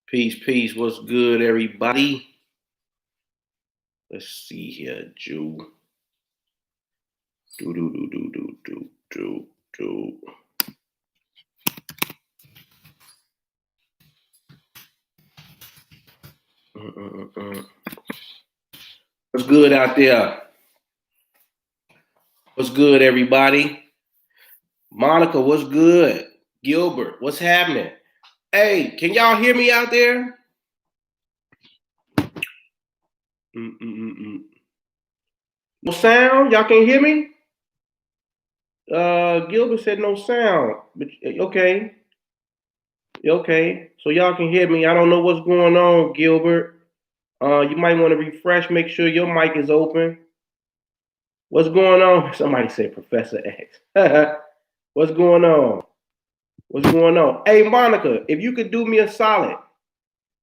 Peace, peace. What's good, everybody? Let's see here, Jew. Do. What's good out there? What's good, everybody? Monica, what's good? Gilbert, what's happening? Hey, can y'all hear me out there? No sound? Y'all can hear me? Gilbert said no sound. But okay. Okay. So y'all can hear me. I don't know what's going on, Gilbert. You might want to refresh, make sure your mic is open. What's going on? Somebody said Professor X. What's going on? What's going on? Hey, Monica, if you could do me a solid,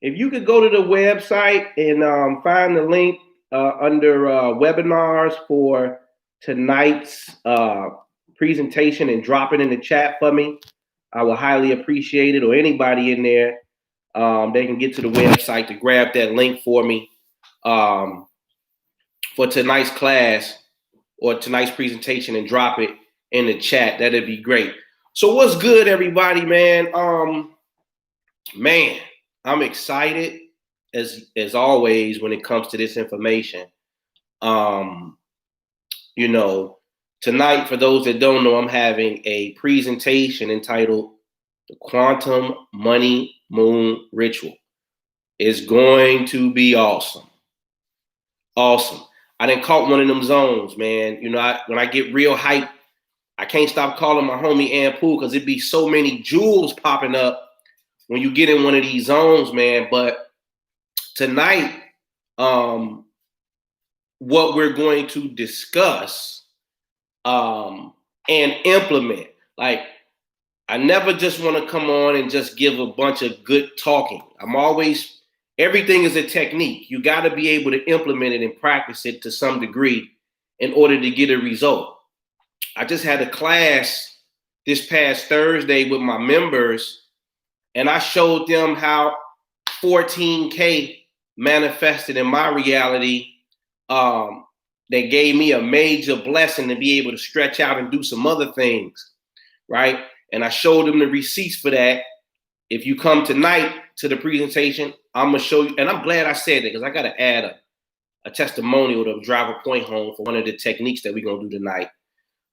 if you could go to the website and find the link under webinars for tonight's presentation and drop it in the chat for me, I would highly appreciate it. Or anybody in there, they can get to the website to grab that link for me for tonight's class or tonight's presentation and drop it in the chat. That'd be great. So what's good, everybody, man? Man, I'm excited as always when it comes to this information. You know, tonight, for those that don't know, I'm having a presentation entitled The Quantum Money Moon Ritual. It's going to be awesome. Awesome. I done caught one of them zones, man. You know, when I get real hyped, I can't stop calling my homie Ampu because it'd be so many jewels popping up when you get in one of these zones, man. But tonight, what we're going to discuss and implement, like, I never just want to come on and just give a bunch of good talking. Everything is a technique. You got to be able to implement it and practice it to some degree in order to get a result. I just had a class this past Thursday with my members, and I showed them how 14K manifested in my reality. They gave me a major blessing to be able to stretch out and do some other things, right? And I showed them the receipts for that. If you come tonight to the presentation, I'm going to show you. And I'm glad I said that because I got to add a testimonial to drive a point home for one of the techniques that we're going to do tonight.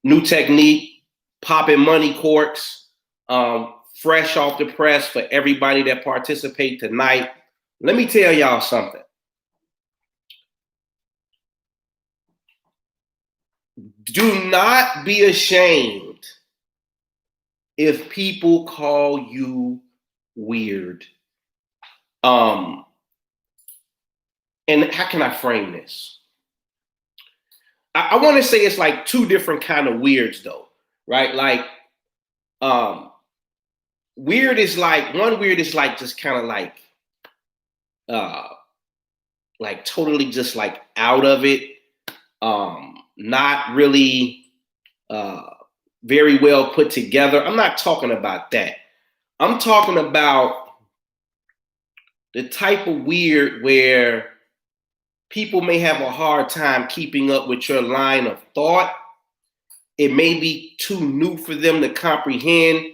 New technique, popping money corks, fresh off the press for everybody that participate tonight. Let me tell y'all something. Do not be ashamed if people call you weird. And how can I frame this? I want to say it's like two different kind of weirds though, right? Like, weird is like just kind of like totally just like out of it. Not really very well put together. I'm not talking about that. I'm talking about the type of weird where people may have a hard time keeping up with your line of thought. It may be too new for them to comprehend.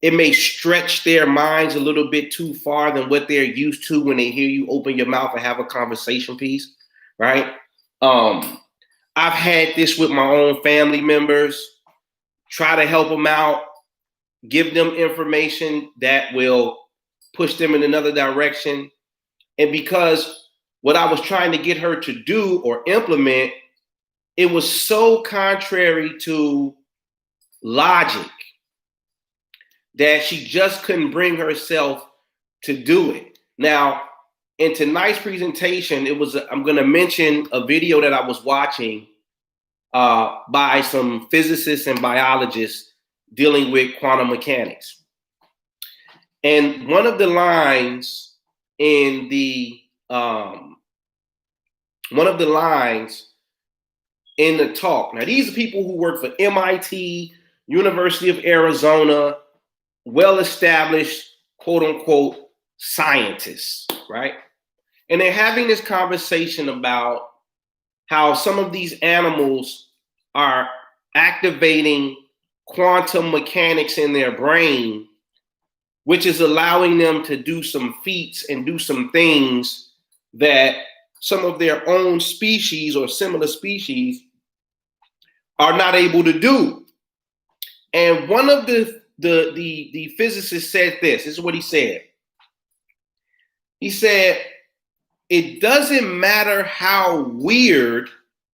It may stretch their minds a little bit too far than what they're used to when they hear you open your mouth and have a conversation piece, right? I've had this with my own family members. Try to help them out, give them information that will push them in another direction. And because what I was trying to get her to do or implement, it was so contrary to logic that she just couldn't bring herself to do it. Now, in tonight's presentation, I'm going to mention a video that I was watching by some physicists and biologists dealing with quantum mechanics. And one of the lines in the talk. Now, these are people who work for MIT, University of Arizona, well-established, quote unquote, scientists, right? And they're having this conversation about how some of these animals are activating quantum mechanics in their brain, which is allowing them to do some feats and do some things that some of their own species or similar species are not able to do. And one of the physicists said this. This is what he said. He said, it doesn't matter how weird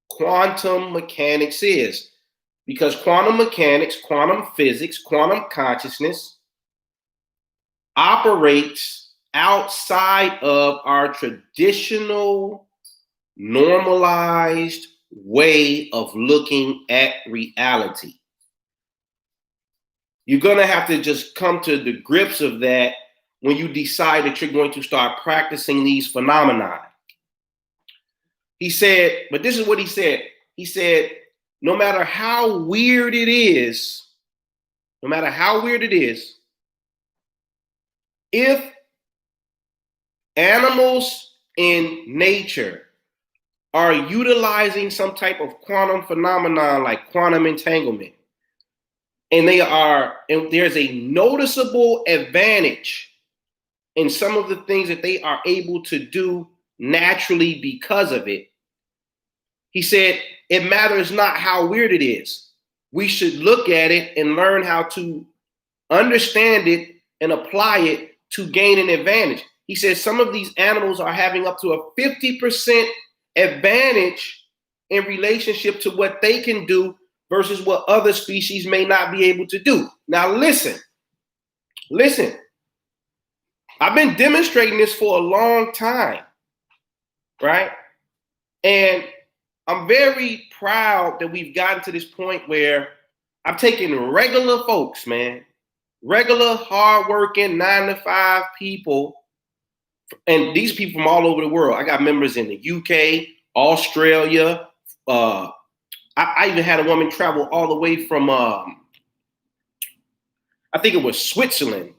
quantum mechanics is, because quantum mechanics, quantum physics, quantum consciousness operates outside of our traditional, normalized way of looking at reality. You're going to have to just come to the grips of that when you decide that you're going to start practicing these phenomena. He said, but this is what he said. He said, no matter how weird it is, if animals in nature are utilizing some type of quantum phenomenon like quantum entanglement, and there's a noticeable advantage in some of the things that they are able to do naturally because of it, he said, it matters not how weird it is. We should look at it and learn how to understand it and apply it to gain an advantage. He says some of these animals are having up to a 50% advantage in relationship to what they can do versus what other species may not be able to do. Now listen. I've been demonstrating this for a long time, right? And I'm very proud that we've gotten to this point where I'm taking regular folks, man, regular, hardworking, 9-to-5 people, and these people from all over the world. I got members in the UK, Australia. I even had a woman travel all the way from, I think it was Switzerland.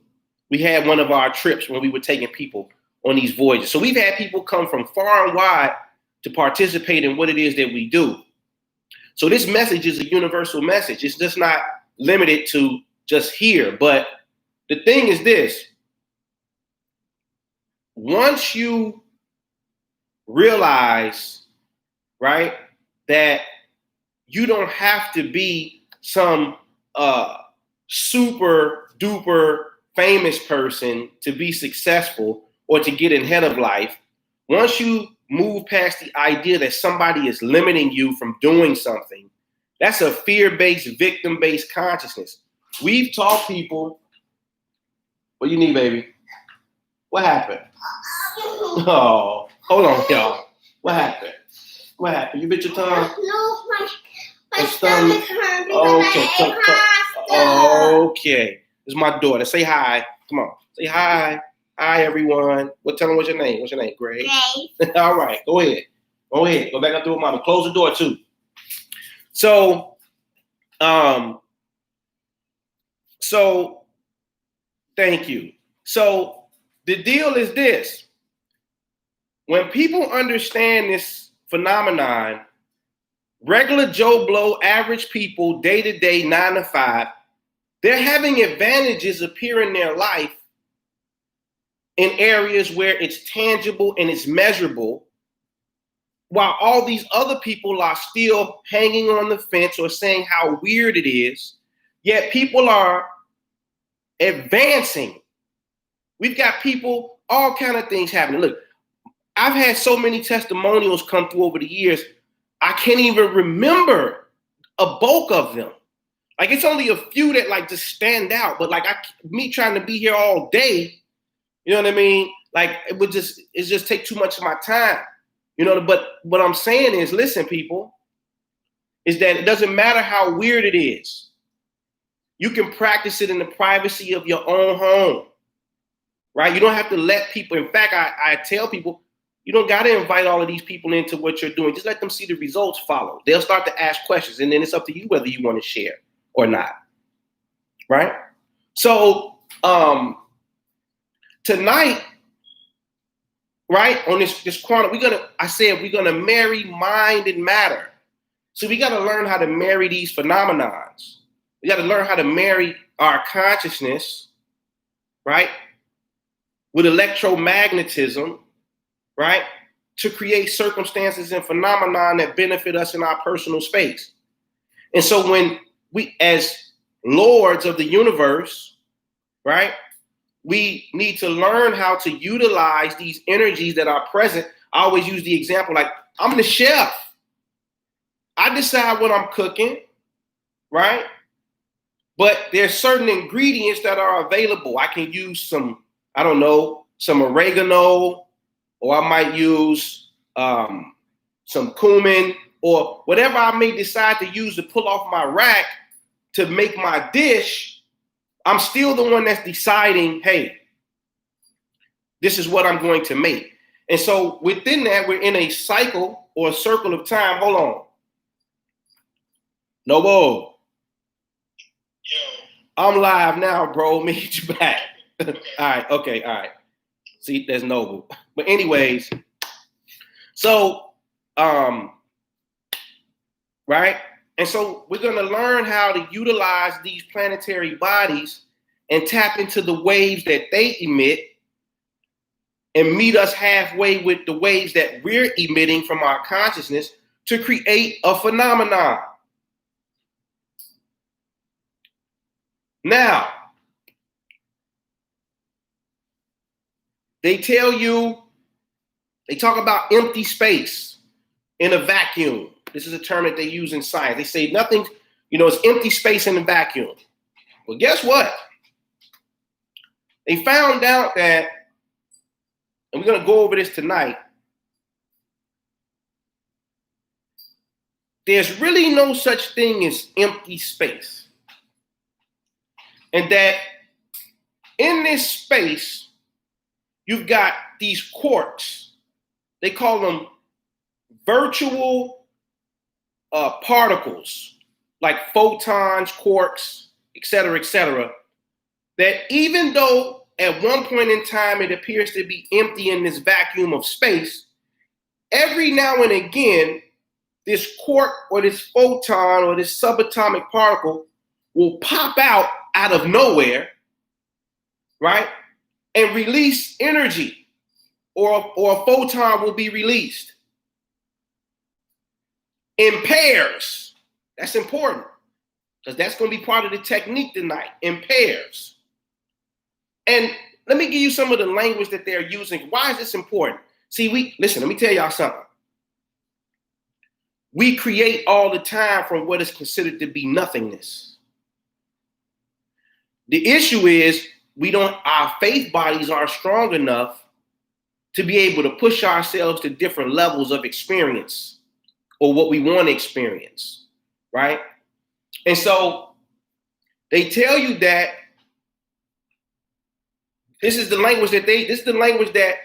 We had one of our trips when we were taking people on these voyages. So we've had people come from far and wide to participate in what it is that we do. So this message is a universal message. It's just not limited to just here. But the thing is this: once you realize, right, that you don't have to be some super duper famous person to be successful or to get ahead of life, once you move past the idea that somebody is limiting you from doing something, that's a fear-based, victim-based consciousness. We've taught people, what you need, baby? What happened? Oh, hold on, y'all. What happened? What happened? You bit your tongue? No, my stomach hurt. Okay. This is my daughter. Say hi. Come on. Say hi. Hi, everyone. Tell them what's your name. What's your name? Grace. All right. Go ahead. Go back up to mama. Close the door too. So thank you. So the deal is this: when people understand this phenomenon, regular Joe Blow, average people, day to day, 9-to-5, they're having advantages appear in their life in areas where it's tangible and it's measurable, while all these other people are still hanging on the fence or saying how weird it is, yet people are advancing. We've got people, all kind of things happening. Look, I've had so many testimonials come through over the years, I can't even remember a bulk of them. Like, it's only a few that like just stand out, but like me trying to be here all day, you know what I mean? Like it just take too much of my time, you know. But what I'm saying is, listen, people, is that it doesn't matter how weird it is. You can practice it in the privacy of your own home, right? You don't have to let people. In fact, I tell people, you don't got to invite all of these people into what you're doing. Just let them see the results follow. They'll start to ask questions, and then it's up to you whether you want to share or not, right? So Tonight, right, on this quantum, we're gonna marry mind and matter. So we gotta learn how to marry these phenomenons. We gotta learn how to marry our consciousness, right, with electromagnetism, right, to create circumstances and phenomenon that benefit us in our personal space. And so when we, as lords of the universe, right, we need to learn how to utilize these energies that are present. I always use the example, like, I'm the chef. I decide what I'm cooking, right? But there's certain ingredients that are available. I can use some, I don't know, some oregano, or I might use some cumin, or whatever I may decide to use to pull off my rack to make my dish. I'm still the one that's deciding, hey, this is what I'm going to make. And so within that, we're in a cycle or a circle of time. Hold on. Nobo. Yo. I'm live now, bro. Meet you back. Okay. All right. Okay. All right. See, there's Noble. But anyways, so, right? And so we're going to learn how to utilize these planetary bodies and tap into the waves that they emit and meet us halfway with the waves that we're emitting from our consciousness to create a phenomenon. Now, they tell you, they talk about empty space in a vacuum. This is a term that they use in science. They say nothing, it's empty space in a vacuum. Well, guess what? They found out that, and we're going to go over this tonight, there's really no such thing as empty space. And that in this space, you've got these quarks. They call them virtual particles, like photons, quarks, et cetera, that even though at one point in time it appears to be empty in this vacuum of space, every now and again, this quark or this photon or this subatomic particle will pop out of nowhere, right? And release energy, or a photon will be released in pairs. That's important, because that's going to be part of the technique tonight, in pairs. And let me give you some of the language that they're using. Why is this important? See, let me tell y'all something. We create all the time from what is considered to be nothingness. The issue is our faith bodies aren't strong enough to be able to push ourselves to different levels of experience or what we want to experience, right? And so they tell you that this is the language that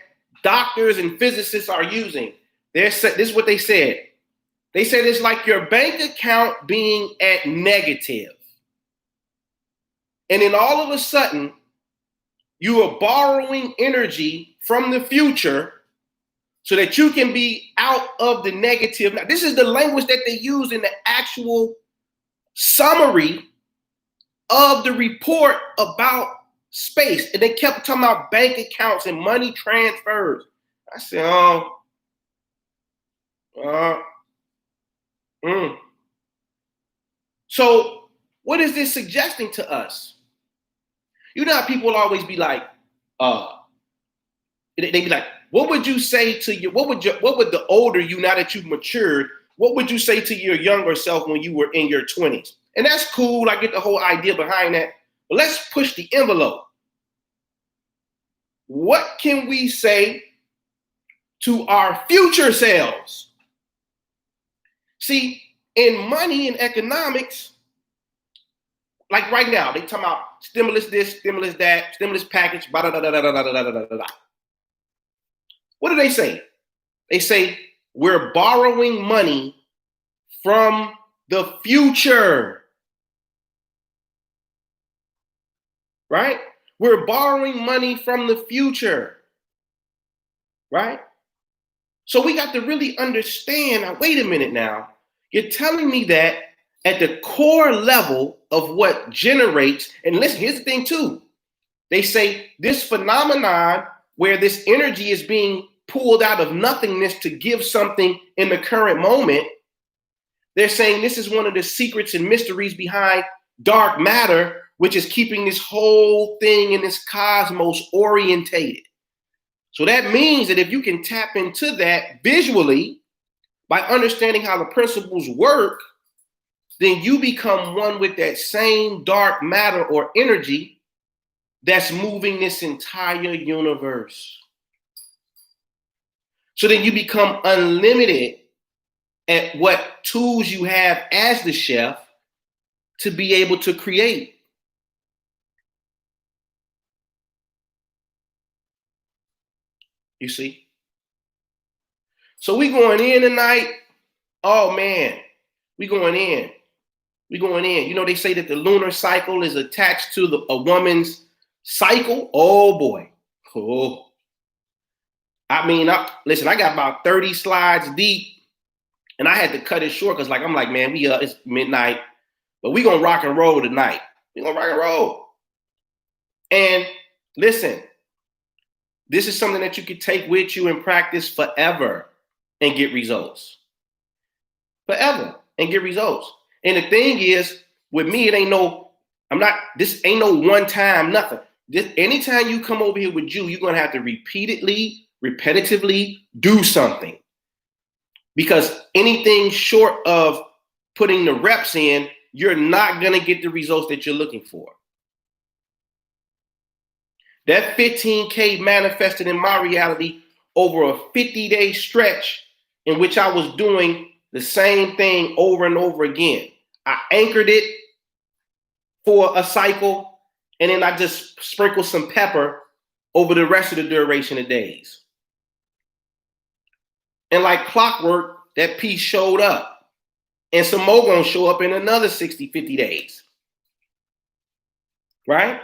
doctors and physicists are using. This is what they said. They said it's like your bank account being at negative. And then all of a sudden, you are borrowing energy from the future so that you can be out of the negative. Now, this is the language that they use in the actual summary of the report about space. And they kept talking about bank accounts and money transfers. I said, So what is this suggesting to us? You know how people will always be like, they be like, what would you say to you? What would the older you, now that you've matured, what would you say to your younger self when you were in your 20s? And that's cool. I get the whole idea behind that. But let's push the envelope. What can we say to our future selves? See, in money and economics, like right now, they talking about stimulus this, stimulus that, stimulus package, blah, blah, blah, blah, blah, blah, blah, blah, blah. What do they say? They say we're borrowing money from the future. Right? We're borrowing money from the future, right? So we got to really understand, now, wait a minute now. You're telling me that at the core level of what generates, and listen, here's the thing too. They say this phenomenon where this energy is being pulled out of nothingness to give something in the current moment, they're saying this is one of the secrets and mysteries behind dark matter, which is keeping this whole thing in this cosmos orientated. So that means that if you can tap into that visually by understanding how the principles work, then you become one with that same dark matter or energy that's moving this entire universe. So then you become unlimited at what tools you have as the chef to be able to create. You see? So we going in tonight. Oh man, we going in. We going in. You know, they say that the lunar cycle is attached to a woman's cycle. Oh boy. Oh. I mean, listen, I got about 30 slides deep, and I had to cut it short because, I'm like, man, it's midnight, but we gonna rock and roll tonight. We gonna rock and roll. And listen, this is something that you could take with you and practice forever and get results. Forever and get results. And the thing is, with me, this ain't no one time, nothing. Anytime you come over here with you, you're gonna have to repetitively do something. Because anything short of putting the reps in, you're not gonna get the results that you're looking for. That 15K manifested in my reality over a 50-day stretch in which I was doing the same thing over and over again. I anchored it for a cycle, and then I just sprinkled some pepper over the rest of the duration of days. And like clockwork, that piece showed up. And some more gonna show up in another 60, 50 days. Right?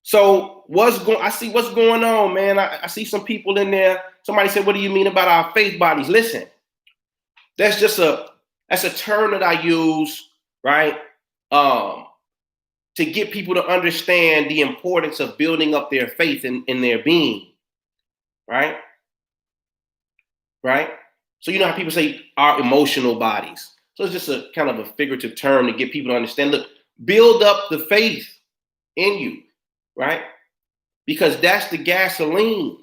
So I see what's going on, man. I see some people in there. Somebody said, what do you mean about our faith bodies? Listen, that's a term that I use, right? To get people to understand the importance of building up their faith in their being, right? Right? So you know how people say our emotional bodies. So it's just a kind of a figurative term to get people to understand, look, build up the faith in you, right? Because that's the gasoline,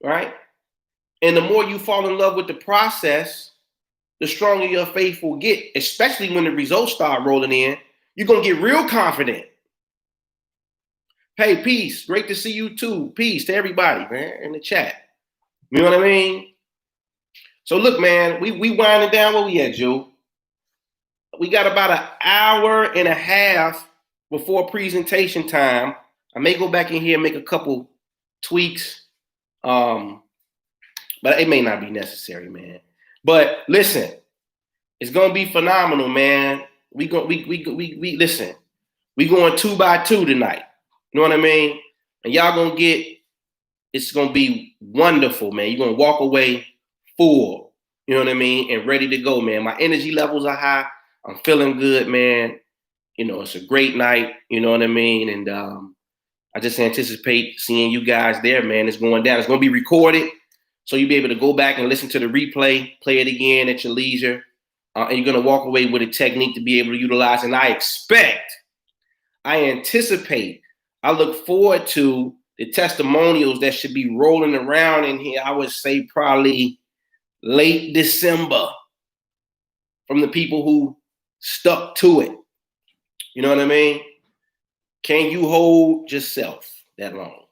right? And the more you fall in love with the process, the stronger your faith will get, especially when the results start rolling in. You're going to get real confident. Hey, peace. Great to see you too. Peace to everybody, man, in the chat. You know what I mean? So look, man, we winding down. Where we at, Joe? We got about an hour and a half before presentation time. I may go back in here and make a couple tweaks, but it may not be necessary, man. But listen, it's gonna be phenomenal, man. We listen. We going 2 by 2 tonight. You know what I mean? And y'all gonna it's gonna be wonderful, man. You're gonna walk away full. You know what I mean? And ready to go, man. My energy levels are high. I'm feeling good, man. You know, it's a great night. You know what I mean? And I just anticipate seeing you guys there, man. It's going down. It's gonna be recorded, so you'll be able to go back and listen to the replay, play it again at your leisure. And you're going to walk away with a technique to be able to utilize. And I anticipate, I look forward to the testimonials that should be rolling around in here. I would say probably late December from the people who stuck to it. You know what I mean? Can you hold yourself that long?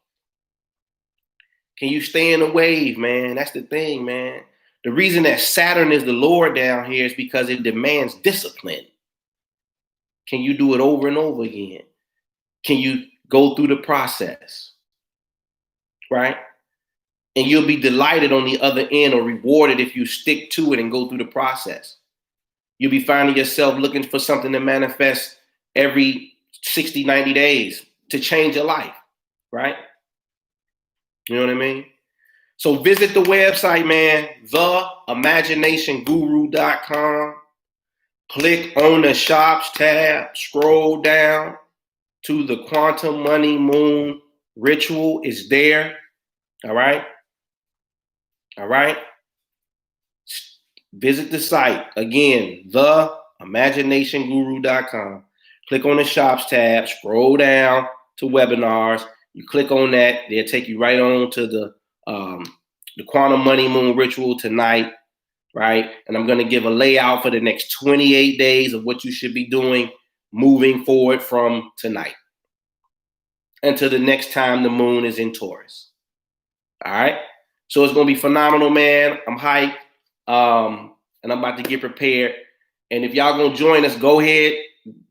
Can you stay in the wave, man? That's the thing, man. The reason that Saturn is the Lord down here is because it demands discipline. Can you do it over and over again? Can you go through the process? Right? And you'll be delighted on the other end, or rewarded if you stick to it and go through the process. You'll be finding yourself looking for something to manifest every 60, 90 days to change your life, right? You know what I mean? So visit the website, man, theimaginationguru.com. Click on the shops tab, scroll down to the Quantum Money Moon Ritual. It's there. All right. All right. Visit the site. Again, theimaginationguru.com. Click on the shops tab, scroll down to webinars. You click on that, they'll take you right on to the Quantum Money Moon Ritual tonight, right? And I'm going to give a layout for the next 28 days of what you should be doing moving forward from tonight until the next time the moon is in Taurus. All right? So it's going to be phenomenal, man. I'm hyped. And I'm about to get prepared. And if y'all going to join us, go ahead.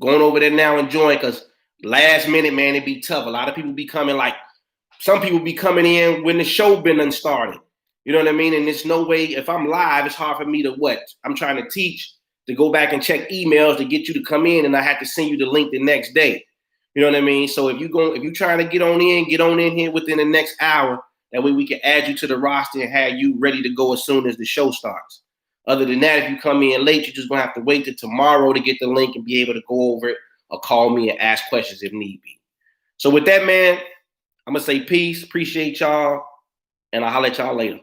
Going over there now and join, because last minute, man, it'd be tough. A lot of people be coming, like some people be coming in when the show been started. You know what I mean? And there's no way, if I'm live, it's hard for me to I'm trying to teach, to go back and check emails to get you to come in, and I have to send you the link the next day. You know what I mean? So if you're trying to get on in here within the next hour. That way we can add you to the roster and have you ready to go as soon as the show starts. Other than that, if you come in late, you're just going to have to wait till tomorrow to get the link and be able to go over it, or call me and ask questions if need be. So with that, man, I'm going to say peace. Appreciate y'all. And I'll holler at y'all later.